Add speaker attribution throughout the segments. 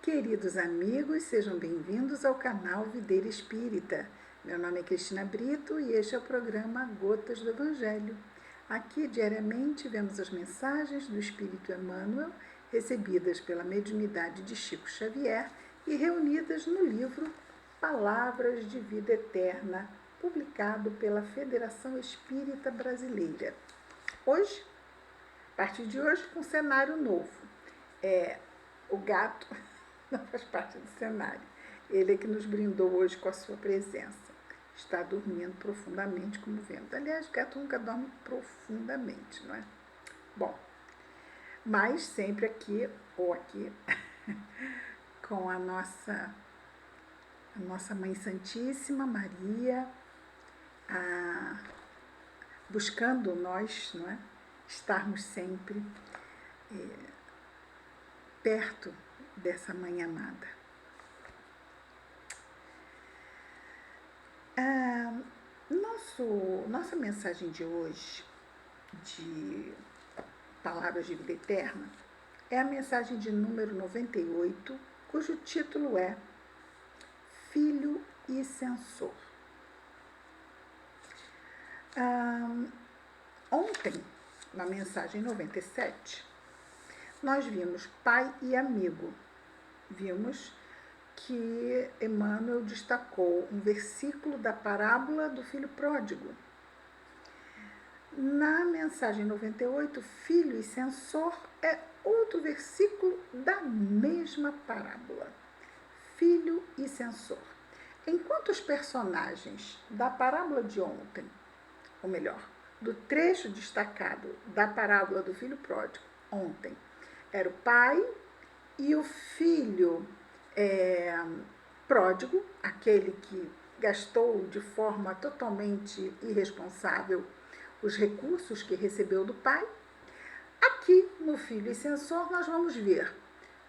Speaker 1: Queridos amigos, sejam bem-vindos ao canal Videira Espírita. Meu nome é Cristina Brito e este é o programa Gotas do Evangelho. Aqui, diariamente, vemos as mensagens do Espírito Emmanuel, recebidas pela mediunidade de Chico Xavier e reunidas no livro Palavras de Vida Eterna, publicado pela Federação Espírita Brasileira. Hoje, a partir de hoje, com um cenário novo. O gato não faz parte do cenário. Ele é que nos brindou hoje com a sua presença. Está dormindo profundamente, como vemos. Aliás, o gato nunca dorme profundamente, não é? Bom, mas sempre aqui, ou aqui, com a nossa Mãe Santíssima, Maria, buscando nós, não é? Estarmos sempre perto dessa Mãe amada. Nossa mensagem de hoje, de Palavras de Vida Eterna, é a mensagem de número 98, cujo título é Filho e Censor. Ontem, na mensagem 97, nós vimos pai e amigo. Vimos que Emmanuel destacou um versículo da parábola do filho pródigo. Na mensagem 98, filho e censor é outro versículo da mesma parábola. Filho e censor. Enquanto os personagens da parábola de ontem, ou melhor, do trecho destacado da parábola do filho pródigo ontem, era o pai e o filho pródigo, aquele que gastou de forma totalmente irresponsável os recursos que recebeu do pai. Aqui, no Filho e Censor, nós vamos ver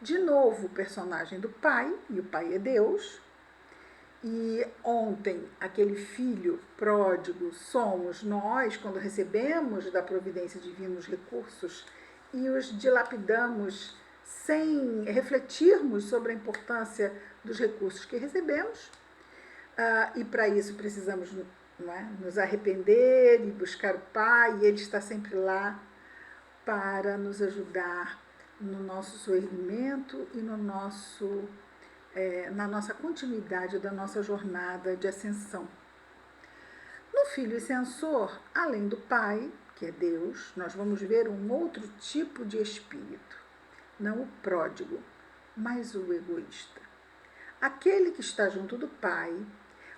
Speaker 1: de novo o personagem do pai, e o pai é Deus. E ontem, aquele filho pródigo somos nós, quando recebemos da providência divina os recursos e os dilapidamos sem refletirmos sobre a importância dos recursos que recebemos. E para isso precisamos, não é, nos arrepender e buscar o Pai, e Ele está sempre lá para nos ajudar no nosso soerguimento e no na nossa continuidade da nossa jornada de ascensão. No Filho e Censor, além do Pai, que é Deus, nós vamos ver um outro tipo de espírito. Não o pródigo, mas o egoísta. Aquele que está junto do Pai,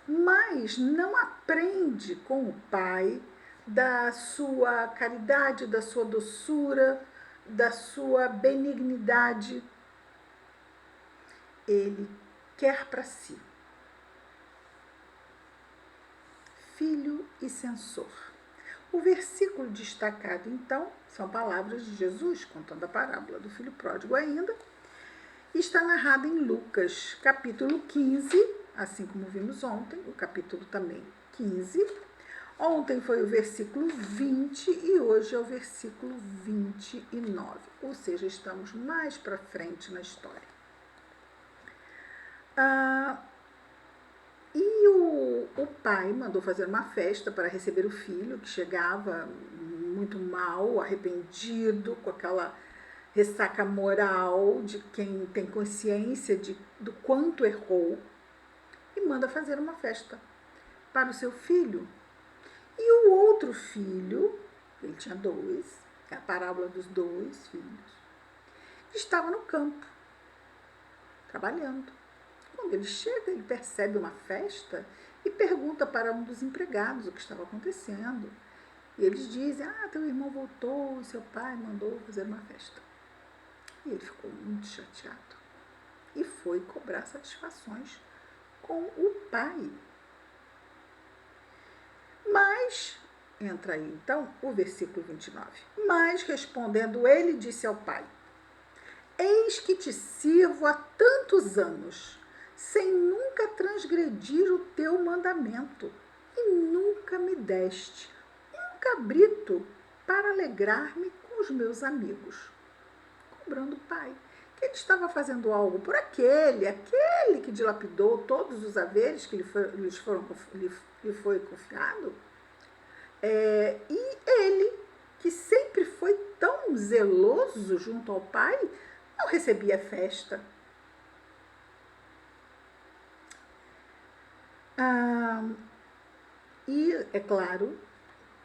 Speaker 1: mas não aprende com o Pai da sua caridade, da sua doçura, da sua benignidade. Ele quer para si. Filho e censor. O versículo destacado, então, são palavras de Jesus, contando a parábola do filho pródigo ainda, e está narrado em Lucas, capítulo 15, assim como vimos ontem, o capítulo também 15. Ontem foi o versículo 20 e hoje é o versículo 29, ou seja, estamos mais para frente na história. E o pai mandou fazer uma festa para receber o filho, que chegava muito mal, arrependido, com aquela ressaca moral de quem tem consciência do quanto errou, e manda fazer uma festa para o seu filho. E o outro filho, ele tinha dois, é a parábola dos dois filhos, estava no campo, trabalhando. Quando ele chega, ele percebe uma festa e pergunta para um dos empregados o que estava acontecendo. E eles dizem, teu irmão voltou, seu pai mandou fazer uma festa. E ele ficou muito chateado e foi cobrar satisfações com o pai. Mas, entra aí então o versículo 29. Mas, respondendo ele, disse ao pai, eis que te sirvo há tantos anos, sem nunca transgredir o teu mandamento, e nunca me deste um cabrito para alegrar-me com os meus amigos. Cobrando o pai. porque ele estava fazendo algo por aquele que dilapidou todos os haveres que lhe foi confiado. E ele, que sempre foi tão zeloso junto ao pai, não recebia festa. E, é claro,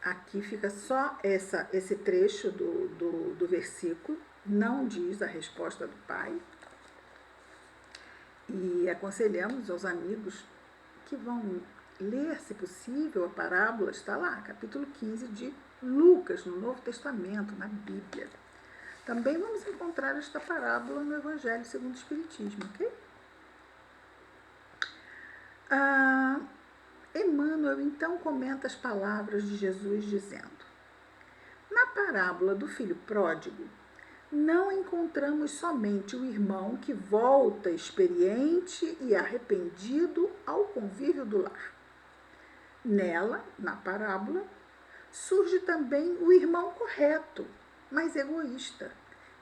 Speaker 1: aqui fica só esse trecho do versículo, não diz a resposta do pai. E aconselhamos aos amigos que vão ler, se possível, a parábola, está lá, capítulo 15 de Lucas, no Novo Testamento, na Bíblia. Também vamos encontrar esta parábola no Evangelho segundo o Espiritismo, ok? Emmanuel então comenta as palavras de Jesus dizendo: na parábola do filho pródigo, não encontramos somente o irmão que volta experiente e arrependido ao convívio do lar. Nela, na parábola, surge também o irmão correto, mas egoísta,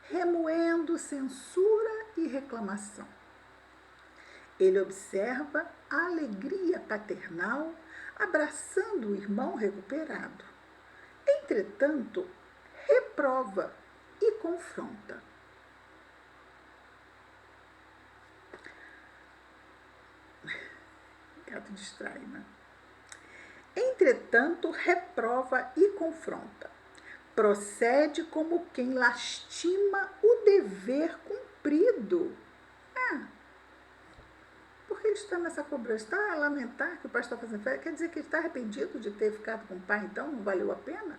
Speaker 1: remoendo censura e reclamação. Ele observa a alegria paternal abraçando o irmão recuperado. Entretanto, reprova e confronta. Gato distrai, né? Entretanto, reprova e confronta. Procede como quem lastima o dever cumprido. Porque ele está nessa cobrança, está a lamentar que o pai está fazendo festa, quer dizer que ele está arrependido de ter ficado com o pai, então não valeu a pena?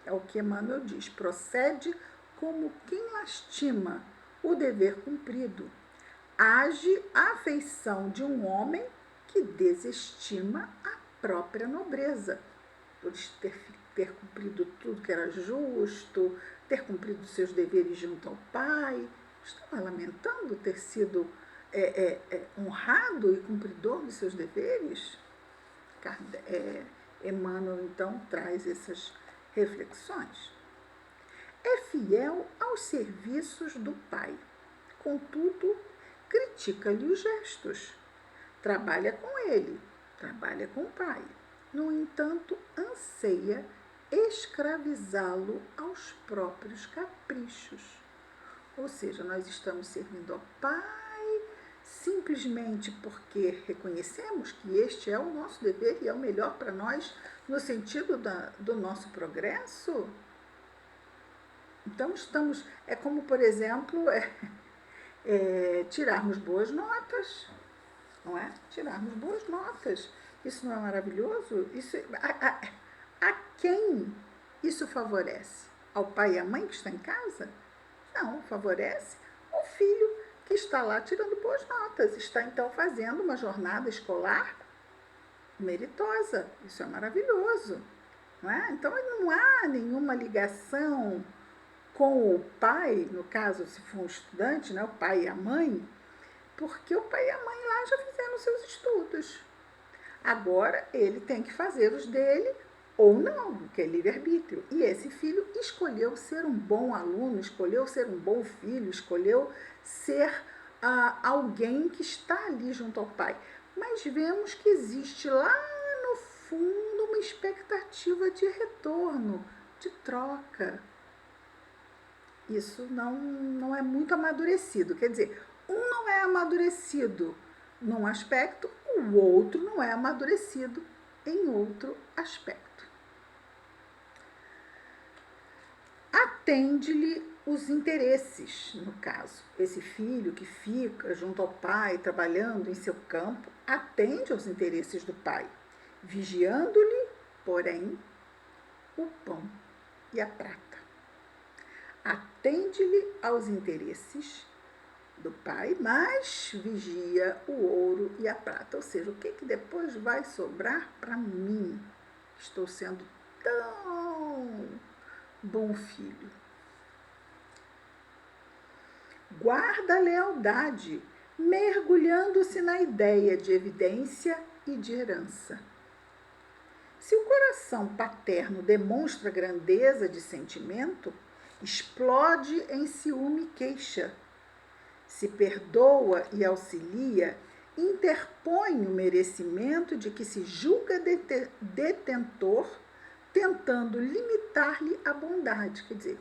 Speaker 1: É o que Emmanuel diz, procede como quem lastima o dever cumprido. Age a afeição de um homem que desestima a própria nobreza, por ter cumprido tudo que era justo, ter cumprido seus deveres junto ao pai. Estava lamentando ter sido honrado e cumpridor de seus deveres? Emmanuel, então, traz essas reflexões. É fiel aos serviços do pai, contudo, critica-lhe os gestos. Trabalha com ele, trabalha com o pai. No entanto, anseia escravizá-lo aos próprios caprichos. Ou seja, nós estamos servindo ao pai simplesmente porque reconhecemos que este é o nosso dever e é o melhor para nós no sentido do nosso progresso. Então estamos, é como, por exemplo, tirarmos boas notas, não é? Tirarmos boas notas. Isso não é maravilhoso? Isso, a quem isso favorece? Ao pai e à mãe que está em casa? Não, favorece ao filho que está lá tirando boas notas, está então fazendo uma jornada escolar meritosa. Isso é maravilhoso, não é? Então não há nenhuma ligação com o pai, no caso, se for um estudante, né, o pai e a mãe, porque o pai e a mãe lá já fizeram seus estudos. Agora ele tem que fazer os dele ou não, que é livre-arbítrio. E esse filho escolheu ser um bom aluno, escolheu ser um bom filho, escolheu ser alguém que está ali junto ao pai. Mas vemos que existe lá no fundo uma expectativa de retorno, de troca. Isso não é muito amadurecido. Quer dizer, um não é amadurecido num aspecto, o outro não é amadurecido em outro aspecto. Atende-lhe os interesses, no caso. Esse filho que fica junto ao pai, trabalhando em seu campo, atende aos interesses do pai, vigiando-lhe, porém, o pão e a prata. Atende-lhe aos interesses do pai, mas vigia o ouro e a prata. Ou seja, o que depois vai sobrar para mim? Estou sendo tão bom filho. Guarda a lealdade, mergulhando-se na ideia de evidência e de herança. Se o coração paterno demonstra grandeza de sentimento, explode em ciúme e queixa, se perdoa e auxilia, interpõe o merecimento de que se julga detentor, tentando limitar-lhe a bondade. Quer dizer,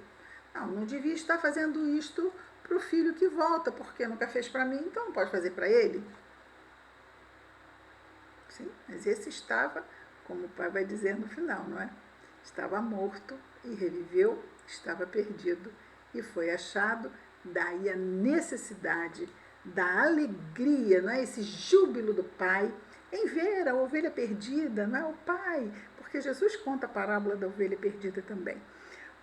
Speaker 1: não devia estar fazendo isto para o filho que volta, porque nunca fez para mim, então não pode fazer para ele. Sim, mas esse estava, como o pai vai dizer no final, não é? Estava morto e reviveu, estava perdido e foi achado. Daí a necessidade da alegria, não é? Esse júbilo do pai em ver a ovelha perdida, não é? O pai, porque Jesus conta a parábola da ovelha perdida também.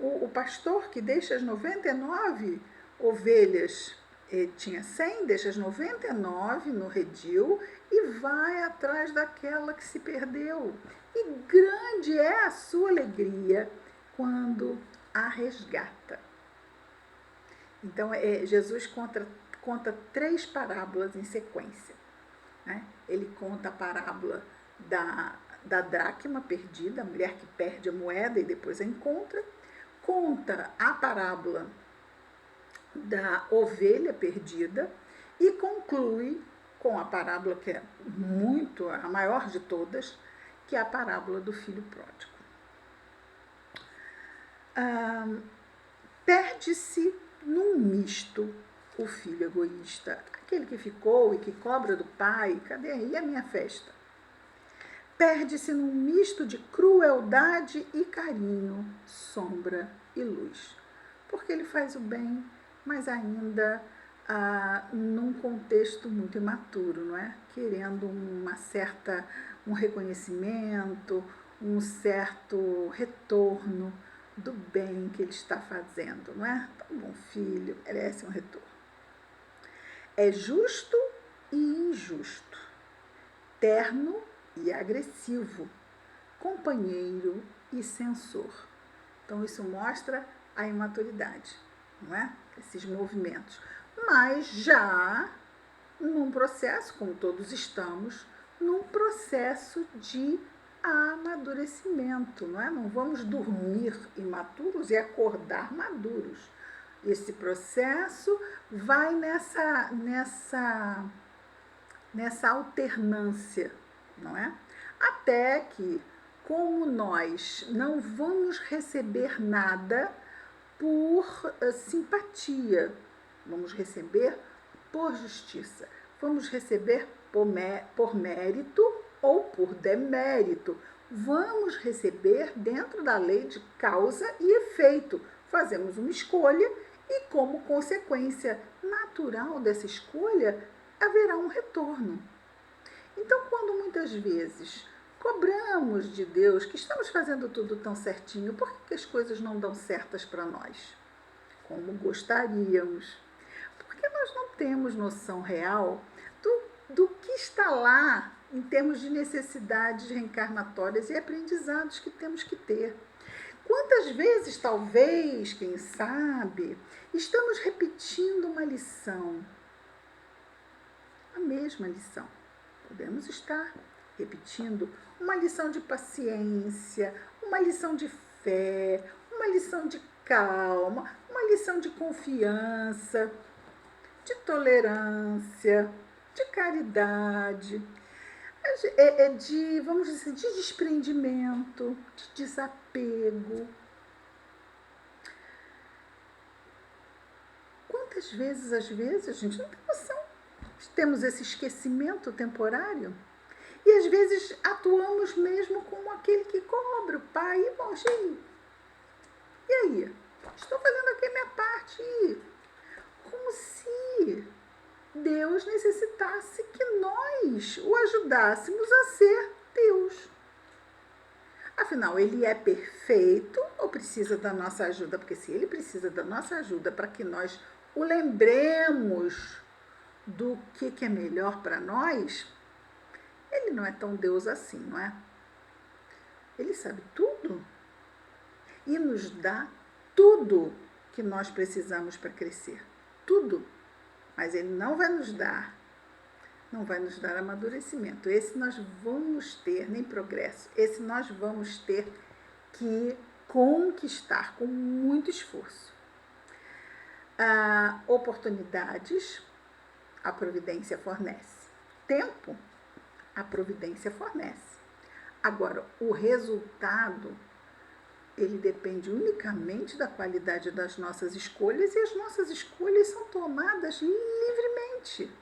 Speaker 1: O pastor que deixa as 99 ovelhas, tinha 100, deixa as 99 no redil e vai atrás daquela que se perdeu. E grande é a sua alegria quando a resgata. Então, Jesus conta 3 parábolas em sequência. Né? Ele conta a parábola da dracma perdida, a mulher que perde a moeda e depois a encontra. Conta a parábola da ovelha perdida e conclui com a parábola que é a maior de todas, que é a parábola do filho pródigo. Perde-se num misto o filho egoísta, aquele que ficou e que cobra do pai, cadê aí a minha festa? Perde-se num misto de crueldade e carinho, sombra e luz. Porque ele faz o bem, mas ainda num contexto muito imaturo, não é? Querendo um reconhecimento, um certo retorno do bem que ele está fazendo, não é? Tão bom filho, merece um retorno. É justo e injusto, terno e agressivo, companheiro e censor. Então isso mostra a imaturidade, não é? Esses movimentos. Mas já num processo, como todos estamos, num processo de amadurecimento, não é? Não vamos dormir imaturos e acordar maduros. Esse processo vai nessa alternância, não é? Até que, como nós não vamos receber nada por simpatia, vamos receber por justiça, vamos receber por mérito ou por demérito, vamos receber dentro da lei de causa e efeito. Fazemos uma escolha e, como consequência natural dessa escolha, haverá um retorno. Então, quando muitas vezes cobramos de Deus que estamos fazendo tudo tão certinho, por que as coisas não dão certas para nós? Como gostaríamos. Porque nós não temos noção real do que está lá em termos de necessidades reencarnatórias e aprendizados que temos que ter. Quantas vezes, talvez, quem sabe, estamos repetindo uma lição, a mesma lição. Podemos estar repetindo uma lição de paciência, uma lição de fé, uma lição de calma, uma lição de confiança, de tolerância, de caridade, vamos dizer, de desprendimento, de desapego. Quantas vezes, às vezes, a gente não tem noção. Temos esse esquecimento temporário e às vezes atuamos mesmo como aquele que cobra o pai. Bom, e aí? Estou fazendo aqui a minha parte. Como se Deus necessitasse que nós o ajudássemos a ser Deus. Afinal, ele é perfeito ou precisa da nossa ajuda? Porque se ele precisa da nossa ajuda para que nós o lembremos do que é melhor para nós, ele não é tão Deus assim, não é? Ele sabe tudo e nos dá tudo que nós precisamos para crescer. Tudo. Mas ele não vai nos dar amadurecimento. Esse nós vamos ter, nem progresso. Esse nós vamos ter que conquistar com muito esforço. Oportunidades a providência fornece. Tempo, a providência fornece. Agora, o resultado, ele depende unicamente da qualidade das nossas escolhas e as nossas escolhas são tomadas livremente.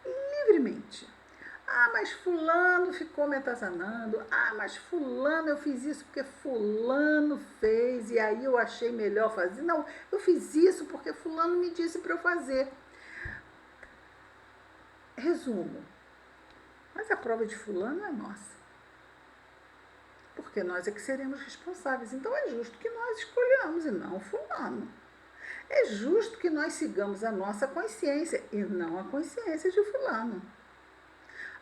Speaker 1: Livremente. Ah, mas fulano ficou me atazanando. Ah, mas fulano, eu fiz isso porque fulano fez e aí eu achei melhor fazer. Não, eu fiz isso porque fulano me disse para eu fazer. Resumo, mas a prova de fulano é nossa. Porque nós é que seremos responsáveis. Então é justo que nós escolhamos e não fulano. É justo que nós sigamos a nossa consciência e não a consciência de fulano.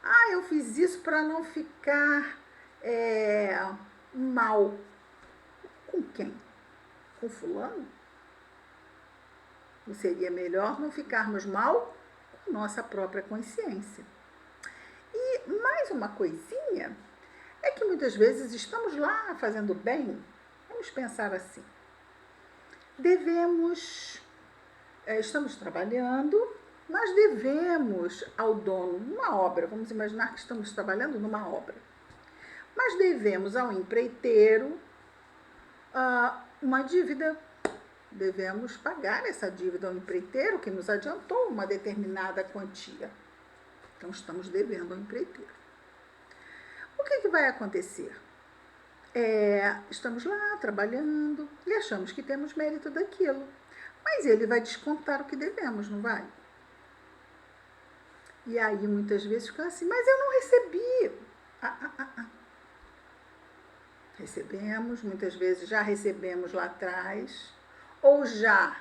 Speaker 1: Ah, eu fiz isso para não ficar mal. Com quem? Com fulano? Não seria melhor não ficarmos mal com nossa própria consciência. E mais uma coisinha, é que muitas vezes estamos lá fazendo bem, vamos pensar assim, estamos trabalhando, nós devemos ao dono uma obra, vamos imaginar que estamos trabalhando numa obra, mas devemos ao empreiteiro uma dívida, devemos pagar essa dívida ao empreiteiro que nos adiantou uma determinada quantia. Então estamos devendo ao empreiteiro. O que vai acontecer? Estamos lá trabalhando e achamos que temos mérito daquilo. Mas ele vai descontar o que devemos, não vai? E aí muitas vezes fica assim, mas eu não recebi. Recebemos, muitas vezes já recebemos lá atrás, ou já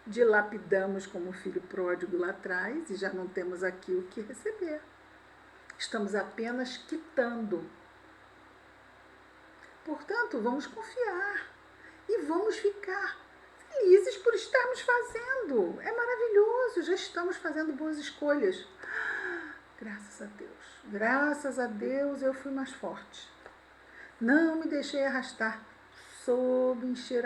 Speaker 1: dilapidamos como filho pródigo lá atrás e já não temos aqui o que receber. Estamos apenas quitando. Portanto, vamos confiar e vamos ficar felizes por estarmos fazendo. É maravilhoso, já estamos fazendo boas escolhas. Graças a Deus. Graças a Deus eu fui mais forte. Não me deixei arrastar. Soube encher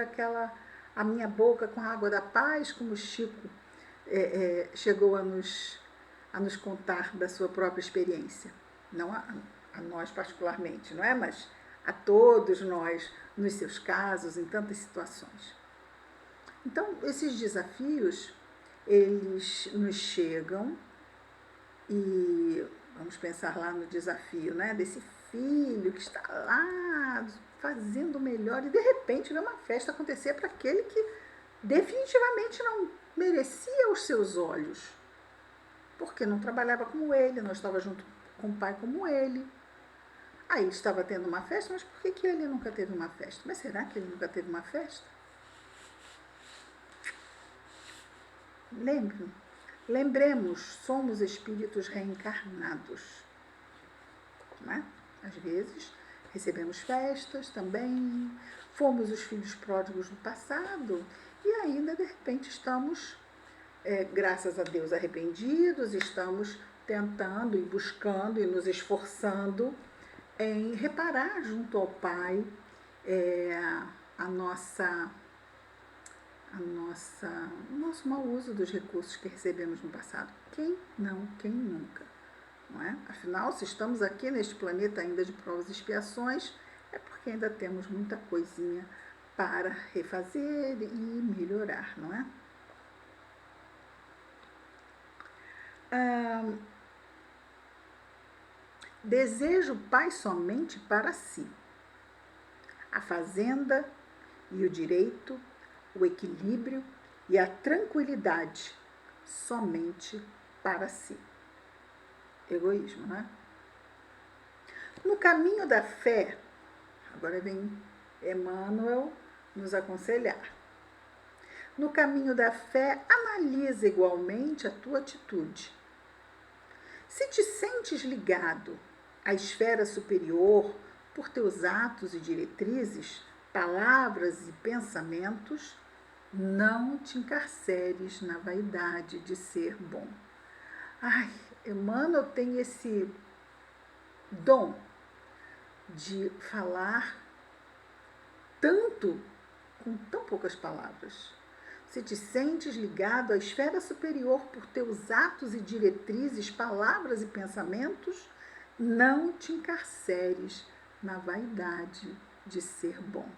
Speaker 1: a minha boca com a água da paz, como Chico chegou a nos contar da sua própria experiência. Não a nós particularmente, não é? Mas a todos nós, nos seus casos, em tantas situações. Então, esses desafios, eles nos chegam e vamos pensar lá no desafio, né? Desse filho que está lá fazendo o melhor e de repente vê uma festa acontecer para aquele que definitivamente não merecia os seus olhos, porque não trabalhava como ele, não estava junto com o pai como ele. Aí ele estava tendo uma festa, mas por que ele nunca teve uma festa? Mas será que ele nunca teve uma festa? Lembremos, somos espíritos reencarnados. Não é? Às vezes recebemos festas também, fomos os filhos pródigos do passado e ainda de repente estamos, graças a Deus, arrependidos, estamos tentando e buscando e nos esforçando em reparar junto ao Pai o nosso mau uso dos recursos que recebemos no passado. Quem não? Quem nunca? Não é? Afinal, se estamos aqui neste planeta ainda de provas e expiações, é porque ainda temos muita coisinha para refazer e melhorar, não é? Deseja o pai somente para si. A fazenda e o direito, o equilíbrio e a tranquilidade somente para si. Egoísmo, né? No caminho da fé, agora vem Emmanuel nos aconselhar. No caminho da fé, analisa igualmente a tua atitude. Se te sentes ligado à esfera superior por teus atos e diretrizes, palavras e pensamentos, não te encarceres na vaidade de ser bom. Ai, Emmanuel tem esse dom de falar tanto com tão poucas palavras. se te sentes ligado à esfera superior por teus atos e diretrizes, palavras e pensamentos, não te encarceres na vaidade de ser bom.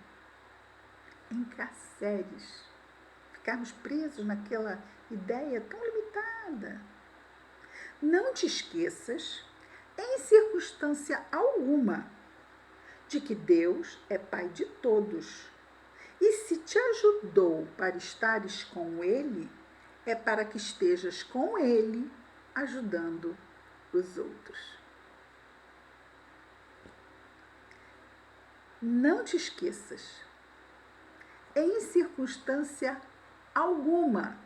Speaker 1: Encarceres. Ficarmos presos naquela ideia tão limitada. Não te esqueças, em circunstância alguma, de que Deus é Pai de todos. E se te ajudou para estares com Ele, é para que estejas com Ele, ajudando os outros. Não te esqueças, em circunstância alguma,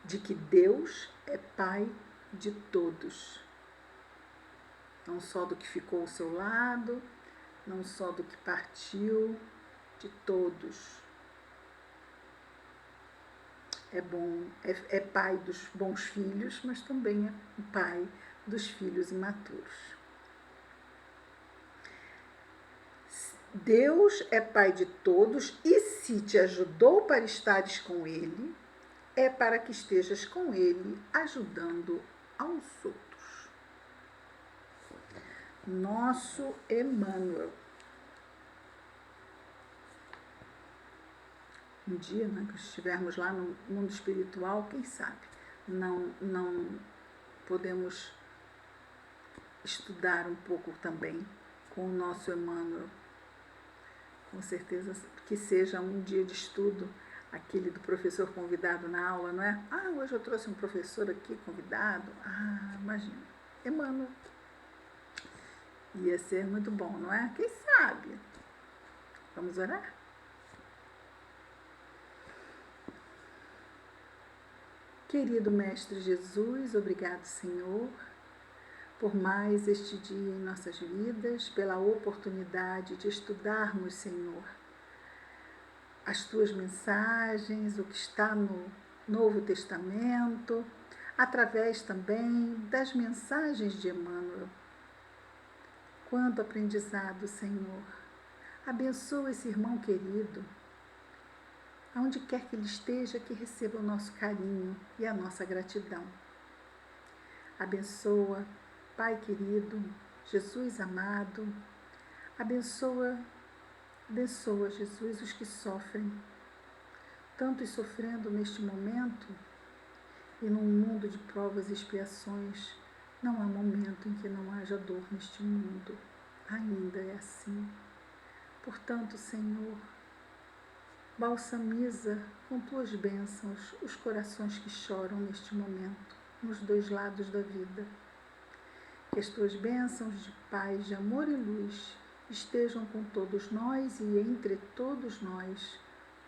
Speaker 1: de que Deus é Pai de todos. Não só do que ficou ao seu lado, não só do que partiu, de todos. É bom, é pai dos bons filhos, mas também é pai dos filhos imaturos. Deus é Pai de todos e se te ajudou para estares com Ele, é para que estejas com Ele, ajudando aos outros. Nosso Emmanuel. Um dia, né, que estivermos lá no mundo espiritual, quem sabe, não podemos estudar um pouco também com o nosso Emmanuel. Com certeza que seja um dia de estudo, aquele do professor convidado na aula, não é? Ah, hoje eu trouxe um professor aqui convidado. Ah, imagina, Emmanuel. Ia ser muito bom, não é? Quem sabe? Vamos orar? Querido Mestre Jesus, obrigado, Senhor, por mais este dia em nossas vidas, pela oportunidade de estudarmos, Senhor, as Tuas mensagens, o que está no Novo Testamento, através também das mensagens de Emmanuel. Quanto aprendizado, Senhor! Abençoa esse irmão querido, aonde quer que ele esteja, que receba o nosso carinho e a nossa gratidão. Abençoa, Pai querido, Jesus amado, abençoa, Jesus, os que sofrem, tantos sofrendo neste momento, e num mundo de provas e expiações, não há momento em que não haja dor neste mundo, ainda é assim. Portanto, Senhor, balsamiza com tuas bênçãos os corações que choram neste momento, nos dois lados da vida. Que as tuas bênçãos de paz, de amor e luz estejam com todos nós e entre todos nós,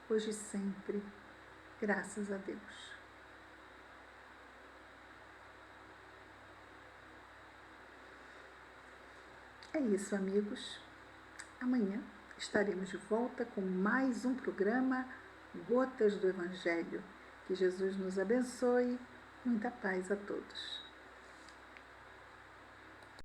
Speaker 1: hoje e sempre. Graças a Deus. É isso, amigos. Amanhã estaremos de volta com mais um programa Gotas do Evangelho. Que Jesus nos abençoe. Muita paz a todos.